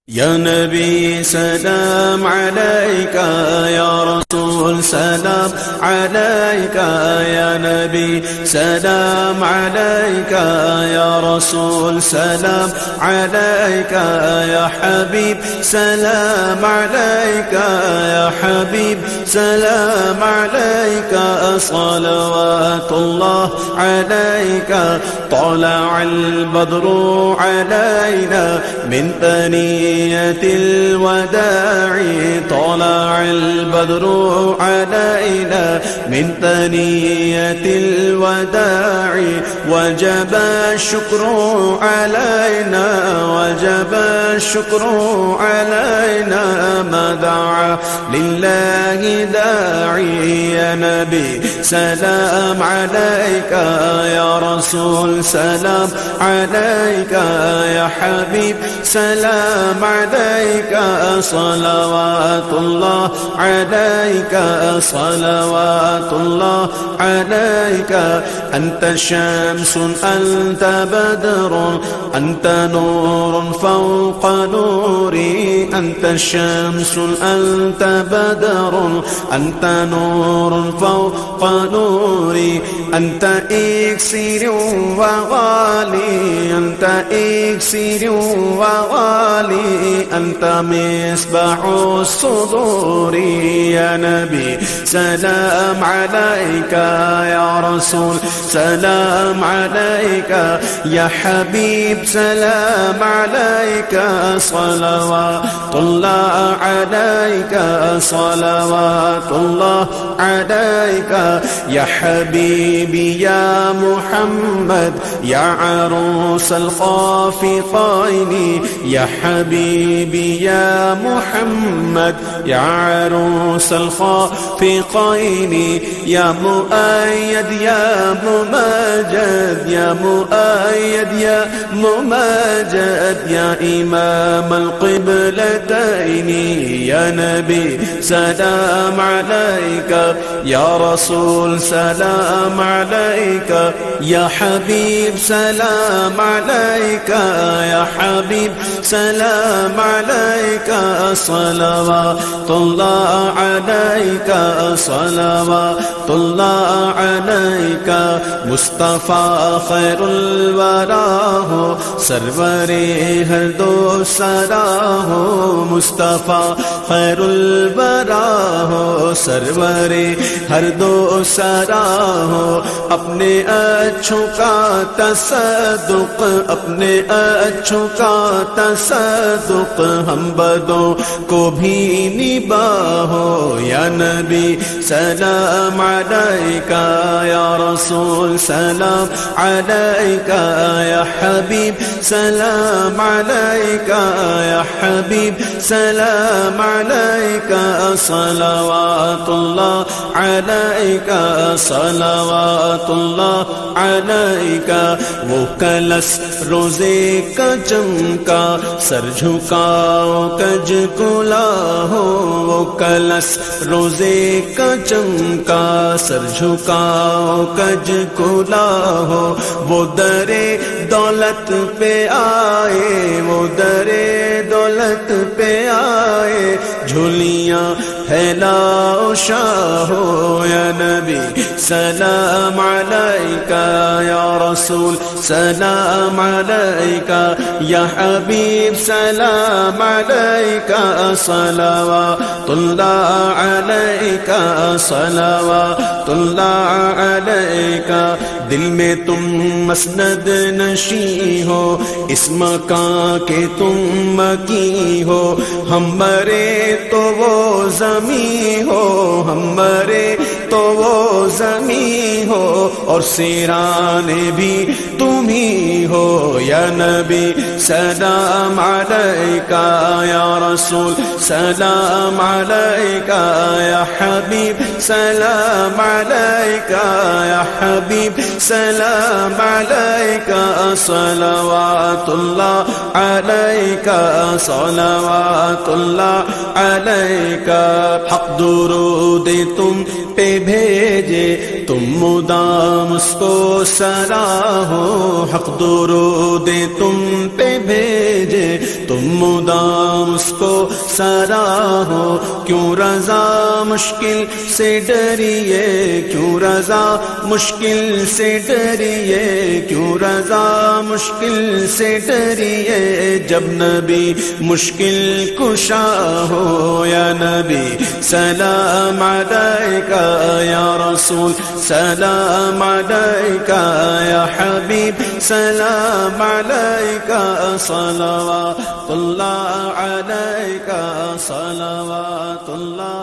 یا نبی سلام علیکہ، یا رسول سلام علیکہ، یا نبی سلام علیکہ، یا رسول سلام علیکہ، یا حبیب سلام علیکہ، یا حبیب سلام علیکہ، صلوات اللہ علیکہ، طلع البدر علینا من ثنية الوداع، طلع البدر علينا من ثنية الوداع، وجب الشكر علينا، وجب الشكر علينا، ما دعا لله داعي. يا نبي سلام عليك، يا رسول سلام عليك، يا حبيب سلام عليك، صلوات الله عليك، صلوات الله عليك. أنت شمس أنت بدر أنت نور فوق نوري، أنت شمس أنت بدر أنت نور فوق نوري، أنت إكسير وغالي، أنت إكسير وغالي، أنت مصباح الصدور. يا نبي سلام عليك، يا رسول سلام عليك، يا حبيب سلام عليك، صلوات الله عليك، صلوات الله عليك. يا حبيبي يا محمد، يا عروس الخافقين، يا حبيبي يا محمد، يا عروس الخافقين، يا مؤيد يا ممجد، يا مؤيد يا ممجد، يا إمام القبلتين. يا نبي سلام عليك، يا رسول سلام عليك، يا حبيب سلام عليك، يا حبيب سلام عليك، صلوات الله عليك، صلوات الله عليك. مصطفیٰ خیر الورا ہو، سرور ہر دو سرا ہو، مصطفیٰ خیر الورا ہو، سرور ہر دو سرا ہو. اپنے اچھوں کا تصدق، اپنے اچھوں کا تصدق، ہم بدوں کو بھی نباہو. یا نبی سلام علیکہ، یا رسول سلام علیکہ، یا حبیب سلام علیکہ، یا حبیب سلام علیکہ، صلوات اللہ علیکہ، صلوات اللہ علیکہ. وہ کلس روزے کا چمکا، سر جھکاؤ کج کلا ہو، وہ کلس روزے کا چمکا، سر جھکاؤ کج کلا ہو. وہ درے دولت پہ آئے، وہ درے دولت پہ آئے، جھولیاں پھیلاؤ شاہو. یا نبی سلام علیکہ، یا رسول سلام علیکہ، یا حبیب سلام علیکہ، صلوات اللہ علیکہ، صلوات اللہ علیکہ. دل میں تم مسند نشیں ہو، اس مکان کے تم مکی ہو. ہم مرے تو وہ زمین ہو، ہم مرے تو وہ زمین ہو، اور سیرانے بھی تم ہی ہو. یا نبی سلام علیکہ، یا رسول سلام علیکہ، یا حبیب سلام علیکہ، یا حبیب سلام علیکہ، صلوات اللہ علیکہ، صلوات اللہ علیکہ. حق درود تم پہ بھیجے، تم مدام اس کو سراہو. حق درود تم پہ بھیجے، تم مدام اس کو سراہو، کیوں رضا مشکل سے ڈریے، کیوں رضا مشکل سے ڈریے، کیوں رضا مشکل سے ڈریے، جب نبی مشکل کشا ہو، یا نبی سلام علیکہ یا رسول سلام علیکہ یا حبیب سلام علیکہ صلوات اللہ علیکہ صلوات اللہ